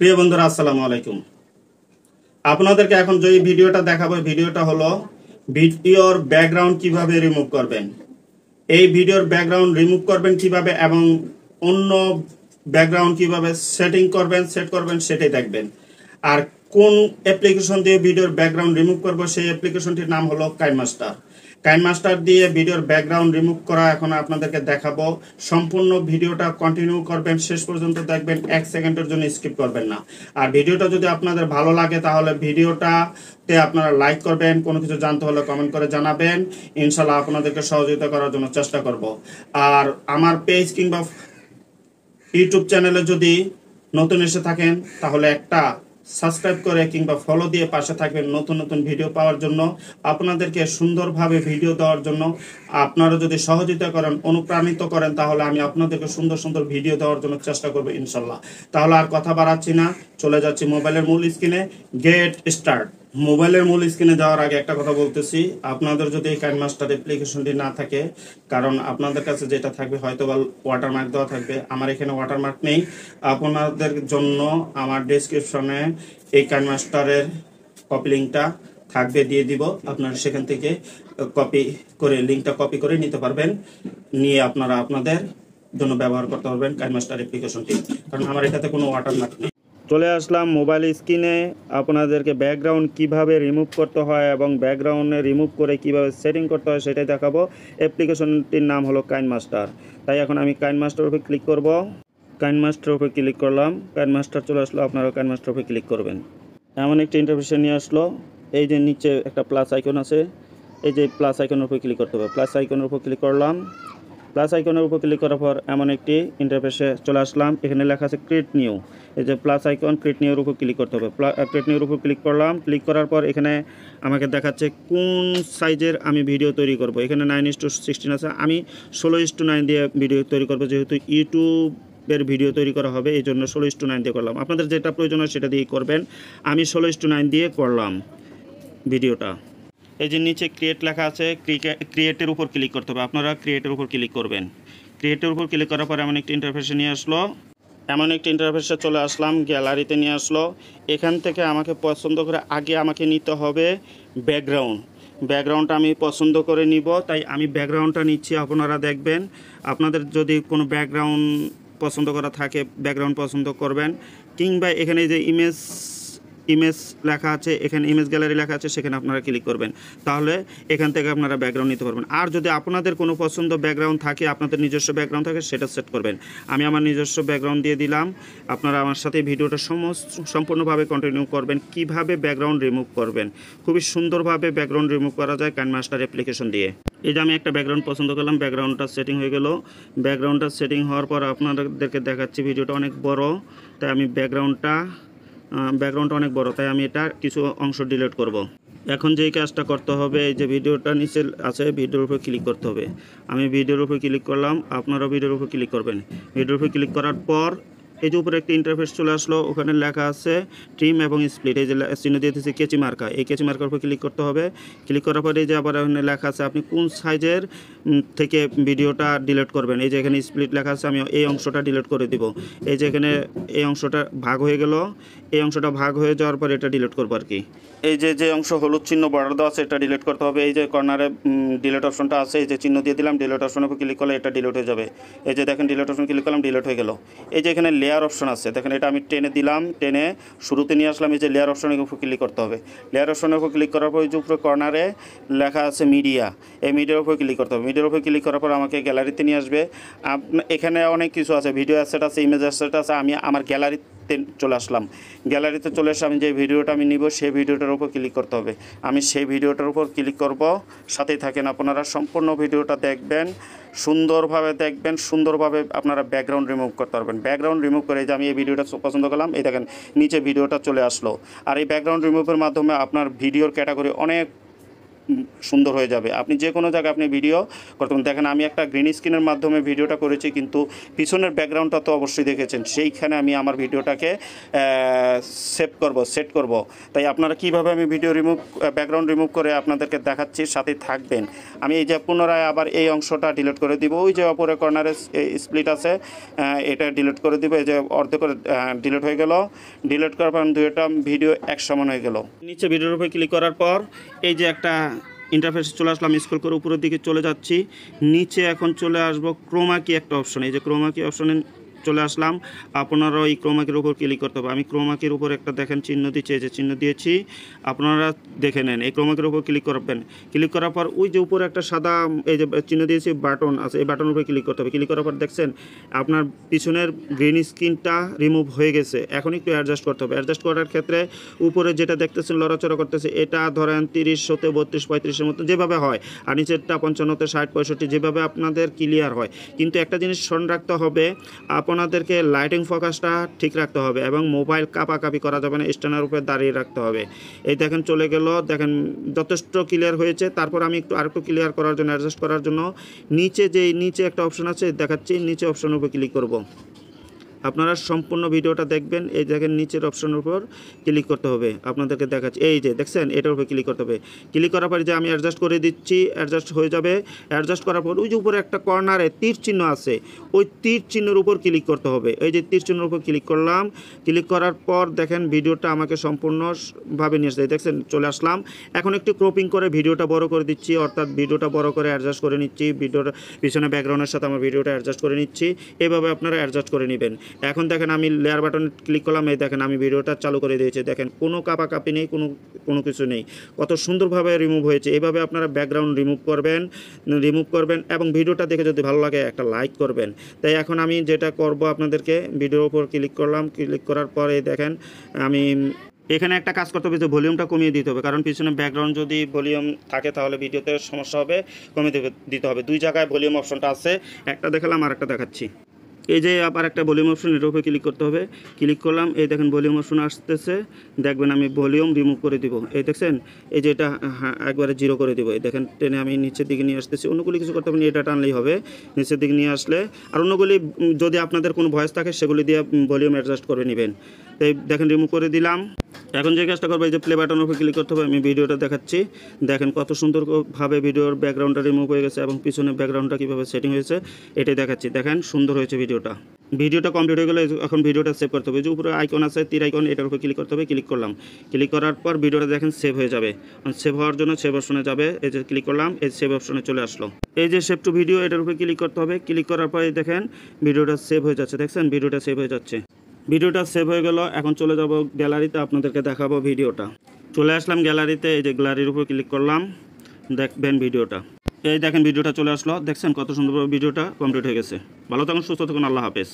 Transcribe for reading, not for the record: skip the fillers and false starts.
প্রিয় বন্ধুরা আসসালামু আলাইকুম। আপনাদেরকে এখন যে ভিডিওটা দেখাবো, ভিডিওটা হলো ভিডিওর ব্যাকগ্রাউন্ড কিভাবে রিমুভ করবেন। এই ভিডিওর ব্যাকগ্রাউন্ড রিমুভ করবেন কিভাবে এবং অন্য ব্যাকগ্রাউন্ড কিভাবে সেট করবেন সেটাই দেখবেন। আর কোন অ্যাপ্লিকেশন দিয়ে ভিডিওর ব্যাকগ্রাউন্ড রিমুভ করব সেই অ্যাপ্লিকেশনটির নাম হলো কাইনমাস্টার। কাইনমাস্টার দিয়ে ভিডিওর ব্যাকগ্রাউন্ড রিমুভ করা এখন আপনাদেরকে দেখাবো। সম্পূর্ণ ভিডিওটা কন্টিনিউ করবেন, শেষ পর্যন্ত দেখবেন, 1 সেকেন্ডের জন্য স্কিপ করবেন না। আর ভিডিওটা যদি আপনাদের ভালো লাগে তাহলে ভিডিওটাতে আপনারা লাইক করবেন, কোনো কিছু জানতে হলে কমেন্ট করে জানাবেন। ইনশাল্লাহ আপনাদেরকে সহযোগিতা করার জন্য চেষ্টা করব। আর আমার পেজ কিংবা ইউটিউব চ্যানেলে যদি নতুন এসে থাকেন তাহলে একটা সাবস্ক্রাইব করে কিংবা ফলো দিয়ে পাশে থাকবেন নতুন নতুন ভিডিও পাওয়ার জন্য, আপনাদেরকে সুন্দরভাবে ভিডিও দেওয়ার জন্য। আপনারা যদি সহযোগিতা করেন, অনুপ্রাণিত করেন, তাহলে আমি আপনাদেরকে সুন্দর সুন্দর ভিডিও দেওয়ার জন্য চেষ্টা করবো ইনশাল্লাহ। তাহলে আর কথা বাড়াচ্ছি না, চলে যাচ্ছি মোবাইলের মূল স্ক্রিনে। Get start. মোবাইলের মূল স্ক্রিনে যাওয়ার আগে একটা কথা বলতেছি, আপনাদের যদি এই কাইনমাস্টার অ্যাপ্লিকেশনটি না থাকে, কারণ আপনাদের কাছে যেটা থাকবে হয়তো বা ওয়াটারমার্ক দেওয়া থাকবে, আমার এখানে ওয়াটারমার্ক নেই। আপনাদের জন্য আমার ডেসক্রিপশনে এই কাইনমাস্টারের কপি লিঙ্কটা থাকবে, দিয়ে দিব। আপনারা সেখান থেকে লিঙ্কটা কপি করে নিতে পারবেন, নিয়ে আপনারা আপনাদের জন্য ব্যবহার করতে পারবেন কাইনমাস্টার অ্যাপ্লিকেশনটি, কারণ আমার এটাতে কোনো ওয়াটারমার্ক নেই। চলে আসলাম মোবাইল স্ক্রিনে। আপনাদেরকে ব্যাকগ্রাউন্ড কিভাবে রিমুভ করতে হয় এবং ব্যাকগ্রাউন্ডে রিমুভ করে কিভাবে সেটিং করতে হয় সেটাই দেখাবো। অ্যাপ্লিকেশনটির নাম হলো কাইনমাস্টার। তাই এখন আমি কাইনমাস্টার উপরে ক্লিক করব। কাইনমাস্টার উপরে ক্লিক করলাম, কাইনমাস্টার চলে আসলো। আপনারা কাইনমাস্টার উপরে ক্লিক করবেন। এমন একটি ইন্টারফেস নিয়ে আসলো। এই যে নিচে একটা প্লাস আইকন আছে, এই যে প্লাস আইকনের উপরে ক্লিক করতে হবে। প্লাস আইকনের উপর ক্লিক করলাম। প্লাস আইকনের উপর ক্লিক করার পর এমন একটি ইন্টারফেসে চলে আসলাম। এখানে লেখা আছে ক্রিয়েট নিউ। এই যে প্লাস আইকন, ক্রিয়েট নিউর উপর ক্লিক করতে হবে। ক্রিয়েট নিউর উপর ক্লিক করলাম। ক্লিক করার পর এখানে আমাকে দেখাচ্ছে কোন সাইজের আমি ভিডিও তৈরি করব। এখানে 9:16 আছে, আমি 16:9 দিয়ে ভিডিও তৈরি করব, যেহেতু ইউটিউবের ভিডিও তৈরি করা হবে এই জন্য 16:9 দিয়ে করলাম। আপনাদের যেটা প্রয়োজন হয় সেটা দিয়ে করবেন। আমি 16:9 দিয়ে করলাম ভিডিওটা। এই যে নিচে ক্রিয়েট লেখা আছে, ক্রিয়েটের উপর ক্লিক করতে হবে। আপনারা ক্রিয়েটের উপর ক্লিক করবেন। ক্রিয়েটের উপর ক্লিক করার পর এমন একটি ইন্টারফেসে নিয়ে আসলো। এমন একটি ইন্টারফেসে চলে আসলাম, গ্যালারিতে নিয়ে আসলো। এখান থেকে আমাকে পছন্দ করে আগে আমাকে নিতে হবে ব্যাকগ্রাউন্ডটা আমি পছন্দ করে নিব, তাই আমি ব্যাকগ্রাউন্ডটা নিচ্ছি। আপনারা দেখবেন, আপনাদের যদি কোনো ব্যাকগ্রাউন্ড পছন্দ করা থাকে ব্যাকগ্রাউন্ড পছন্দ করবেন, কিংবা এখানে যে ইমেজ লেখা আছে, এখানে ইমেজ গ্যালারি লেখা আছে, সেখানে আপনারা ক্লিক করবেন। তাহলে এখান থেকে আপনারা ব্যাকগ্রাউন্ড নিতে পারবেন। আর যদি আপনাদের কোনো পছন্দ ব্যাকগ্রাউন্ড থাকে, আপনাদের নিজস্ব ব্যাকগ্রাউন্ড থাকে, সেটা সেট করবেন। আমি আমার নিজস্ব ব্যাকগ্রাউন্ড দিয়ে দিলাম। আপনারা আমার সাথে ভিডিওটা সম্পূর্ণভাবে কন্টিনিউ করবেন কিভাবে ব্যাকগ্রাউন্ড রিমুভ করবেন। খুবই সুন্দরভাবে ব্যাকগ্রাউন্ড রিমুভ করা যায় কাইনমাস্টার অ্যাপ্লিকেশন দিয়ে। এই যে আমি একটা ব্যাকগ্রাউন্ড পছন্দ করলাম, ব্যাকগ্রাউন্ডটা সেটিং হয়ে গেল। ব্যাকগ্রাউন্ডটা সেটিং হওয়ার পর আপনাদেরকে দেখাচ্ছি, ভিডিওটা অনেক বড়, তাই আমি ব্যাকগ্রাউন্ডটা অনেক বড়, তাই আমি এটা কিছু অংশ ডিলিট করব। এখন যেই কাজটা করতে হবে, এই যে ভিডিওটা নিচে আছে, ভিডিওর উপর ক্লিক করতে হবে। আমি ভিডিওর উপর ক্লিক করলাম, আপনারাও ভিডিওর উপর ক্লিক করবেন। ভিডিওর উপর ক্লিক করার পর এই যে উপরে একটা ইন্টারফেস চলে আসলো, ওখানে লেখা আছে ট্রিম এবং স্প্লিট। এই যে চিহ্ন দিয়ে দিয়েছে কেচি মার্কা, এই কেচি মার্কার উপর ক্লিক করতে হবে। ক্লিক করার পরে এই যে আবার এখানে লেখা আছে আপনি কোন সাইজের থেকে ভিডিওটা ডিলিট করবেন। এই যে এখানে স্প্লিট লেখা আছে, আমি এই অংশটা ডিলিট করে দিব। এই যে এখানে এই অংশটা ভাগ হয়ে গেল, এই অংশটা ভাগ হয়ে যাওয়ার পর এটা ডিলিট করবো আর কি। এই যে অংশ হলুদ চিহ্ন বর্ডার দেওয়া আছে, এটা ডিলিট করতে হবে। এই যে কর্নারে ডিলিট অপশনটা আছে, এই যে চিহ্ন দিয়ে দিলাম, ডিলিট অপশনের উপর ক্লিক করলে এটা ডিলিট হয়ে যাবে। এই যে দেখেন ডিলিট অপশন ক্লিক করলাম, ডিলিট হয়ে গেল। এই যে এখানে লেয়ার অপশন আছে, দেখেন এটা আমি টেনে দিলাম, টেনে শুরুতে নিয়ে আসলাম। এই যে লেয়ার অপশনের উপর ক্লিক করতে হবে। লেয়ার অপশনের উপর ক্লিক করার পর এই যে উপরে কর্নারে লেখা আছে মিডিয়া, এই মিডিয়ার উপর ক্লিক করতে হবে। মিডিয়ার উপর ক্লিক করার পর আমাকে গ্যালারিতে নিয়ে আসবে। এখানে অনেক কিছু আছে, ভিডিও অ্যাসেট আছে, ইমেজ অ্যাসেট আছে। আমি আমার গ্যালারিতে চলে আসলাম। গ্যালারিতে চলে এসে আমি যে ভিডিওটা আমি নিব সেই ভিডিওটার উপর ক্লিক করতে হবে। আমি সেই ভিডিওটার উপর ক্লিক করব। সাথেই থাকেন, আপনারা সম্পূর্ণ ভিডিওটা দেখবেন, সুন্দরভাবে আপনারা ব্যাকগ্রাউন্ড রিমুভ করতে পারবেন। ব্যাকগ্রাউন্ড রিমুভ করে যে আমি এই ভিডিওটা পছন্দ করলাম, এই দেখেন নিচে ভিডিওটা চলে আসলো। আর এই ব্যাকগ্রাউন্ড রিমুভের মাধ্যমে আপনার ভিডিওর ক্যাটাগরি অনেক সুন্দর হয়ে যাবে। আপনি যে কোনো জায়গায় আপনি ভিডিও করতে পারেন। দেখেন আমি একটা গ্রিন স্ক্রিনের মাধ্যমে ভিডিওটা করেছি, কিন্তু পিছনের ব্যাকগ্রাউন্ডটা তো অবশ্যই দেখেছেন, সেইখানে আমি আমার ভিডিওটাকে সেট করব। তাই আপনারা কিভাবে আমি ভিডিও ব্যাকগ্রাউন্ড রিমুভ করে আপনাদেরকে দেখাচ্ছি, সাথে থাকবেন। আমি এই যে পুনরায় আবার এই অংশটা ডিলিট করে দিব, ওই যে অপরের কর্নারে স্প্লিট আছে এটা ডিলিট করে দিব। এই যে অর্ধেক করে ডিলিট হয়ে গেল। ডিলিট করার পর দুইটা ভিডিও এক সমান হয়ে গেল। নিচে ভিডিওর উপরে ক্লিক করার পর এই যে একটা ইন্টারফেস চলে আসলাম, স্ক্রল করে উপরের দিকে চলে যাচ্ছি। নিচে এখন চলে আসবো ক্রোমা কি একটা অপশন, এই যে ক্রোমা কি অপশনে চলে আসলাম। আপনারা এই ক্রোমাকির উপর ক্লিক করতে হবে। আমি ক্রোমাকির উপর একটা দেখেন চিহ্ন দিচ্ছি, এই যে চিহ্ন দিয়েছি, আপনারা দেখে নেন। এই ক্রোমাকির উপর ক্লিক করবেন। ক্লিক করার পর ওই যে উপরে একটা সাদা এই যে চিহ্ন দিয়েছি বাটন আছে, এই বাটনের উপরে ক্লিক করতে হবে। ক্লিক করার পর দেখছেন আপনার পিছনের গ্রিন স্ক্রিনটা রিমুভ হয়ে গেছে। এখন একটু অ্যাডজাস্ট করতে হবে। অ্যাডজাস্ট করার ক্ষেত্রে উপরে যেটা দেখতেছেন লড়াচড়া করতেছে, এটা ধরেন 30 হতে 32 35-এর মতো যেভাবে হয়, আর নিচেরটা 55 তে 60 65 যেভাবে আপনাদের ক্লিয়ার হয়। কিন্তু একটা জিনিস স্মরণ রাখতে হবে, আপনাদেরকে লাইটিং ফোকাসটা ঠিক রাখতে হবে এবং মোবাইল কাপাকাপি করা যাবে না, স্ট্যান্ডের উপরে দাঁড়িয়ে রাখতে হবে। এই দেখেন চলে গেল, দেখেন যথেষ্ট ক্লিয়ার হয়েছে। তারপর আমি আরেকটু ক্লিয়ার করার জন্য, অ্যাডজাস্ট করার জন্য নিচে একটা অপশন আছে দেখাচ্ছি, নিচে অপশনের উপর ক্লিক করব। আপনারা সম্পূর্ণ ভিডিওটা দেখবেন। এই দেখেন নিচের অপশনের উপর ক্লিক করতে হবে, আপনাদেরকে দেখাচ্ছি। এই যে দেখছেন এটার উপর ক্লিক করতে হবে। ক্লিক করার পরে যে আমি অ্যাডজাস্ট করে দিচ্ছি, অ্যাডজাস্ট হয়ে যাবে। অ্যাডজাস্ট করার পর ওই যে উপরে একটা কর্নারে তীর চিহ্ন আছে, ওই তীর চিহ্নের উপর ক্লিক করতে হবে। এই যে তীর চিহ্নের উপর ক্লিক করলাম। ক্লিক করার পর দেখেন ভিডিওটা আমাকে সম্পূর্ণভাবে নিয়ে আসছে, দেখছেন চলে আসলাম। এখন একটু ক্রপিং করে ভিডিওটা বড় করে দিচ্ছি, অর্থাৎ ভিডিওটা বড় করে অ্যাডজাস্ট করে নিচ্ছি। ভিডিওর পিছনে ব্যাকগ্রাউন্ডের সাথে আমার ভিডিওটা অ্যাডজাস্ট করে নিচ্ছি। এভাবে আপনারা অ্যাডজাস্ট করে নেবেন। এখন দেখেন আমি লেয়ার বাটনে ক্লিক করলাম, এই দেখেন আমি ভিডিওটা চালু করে দিয়েছি। দেখেন কোনো কাপাকাপি নেই, কোনো কিছু নেই, কত সুন্দরভাবে রিমুভ হয়েছে। এইভাবে আপনারা ব্যাকগ্রাউন্ড রিমুভ করবেন এবং ভিডিওটা দেখে যদি ভালো লাগে একটা লাইক করবেন। তাই এখন আমি যেটা করব, আপনাদেরকে ভিডিওর উপর ক্লিক করলাম। ক্লিক করার পরে দেখেন আমি এখানে একটা কাজ করতে হবে, যে ভলিউমটা কমিয়ে দিতে হবে, কারণ পিছনে ব্যাকগ্রাউন্ড যদি ভলিউম থাকে তাহলে ভিডিওতে সমস্যা হবে, কমিয়ে দিতে হবে। দুই জায়গায় ভলিউম অপশনটা আছে, একটা দেখালাম আর একটা দেখাচ্ছি। এই যে আবার একটা ভলিউম অপশন, এটার উপরে ক্লিক করতে হবে। ক্লিক করলাম, এই দেখেন ভলিউম অপশন আসতেছে, দেখবেন আমি ভলিউম রিমুভ করে দিব। এই দেখছেন এই যে এটা একবারে 0 করে দিব। এই দেখেন টেনে আমি নিচের দিকে নিয়ে আসতেছি। অন্যগুলি কিছু করতে হবে না, এটা টানলেই হবে। নিচের দিকে নিয়ে আসলে, আর অন্যগুলি যদি আপনাদের কোনো ভয়েস থাকে সেগুলি দিয়ে ভলিউম অ্যাডজাস্ট করে নেবেন। তাই দেখেন রিমুভ করে দিলাম। এখন যে কাজটা করবো, এই যে প্লে বাটনের উপর ক্লিক করতে হবে। আমি ভিডিওটা দেখাচ্ছি, দেখেন কত সুন্দরভাবে ভিডিওর ব্যাকগ্রাউন্ডটা রিমুভ হয়ে গেছে এবং পিছনে ব্যাকগ্রাউন্ডটা কীভাবে সেটিং হয়েছে এটাই দেখাচ্ছি। দেখেন সুন্দর হয়েছে ভিডিওটা কমপ্লিট হয়ে গেলে এখন ভিডিওটা সেভ করতে হবে। যে উপরে আইকন আছে তীর আইকন, এটার উপর ক্লিক করতে হবে। ক্লিক করলাম, ক্লিক করার পর ভিডিওটা দেখেন সেভ হয়ে যাবে। সেভ হওয়ার জন্য সেভ অপশনে যাবে, এই যে ক্লিক করলাম, এই সেভ অপশনে চলে আসলো। এই যে সেভ টু ভিডিও, এটার উপরে ক্লিক করতে হবে। ক্লিক করার পরে দেখেন ভিডিওটা সেভ হয়ে যাচ্ছে, দেখছেন ভিডিওটা সেভ হয়ে যাচ্ছে। ভিডিওটা সেভ হয়ে গেল। এখন চলে যাব গ্যালারিতে, আপনাদেরকে দেখাবো ভিডিওটা। চলে আসলাম গ্যালারিতে, এই যে গ্যালারির উপর ক্লিক করলাম, দেখবেন ভিডিওটা। এই দেখেন ভিডিওটা চলে আসলো, দেখছেন কত সুন্দরভাবে ভিডিওটা কমপ্লিট হয়ে গেছে। ভালো থাকুন, সুস্থ থাকুন, আল্লাহ হাফেজ।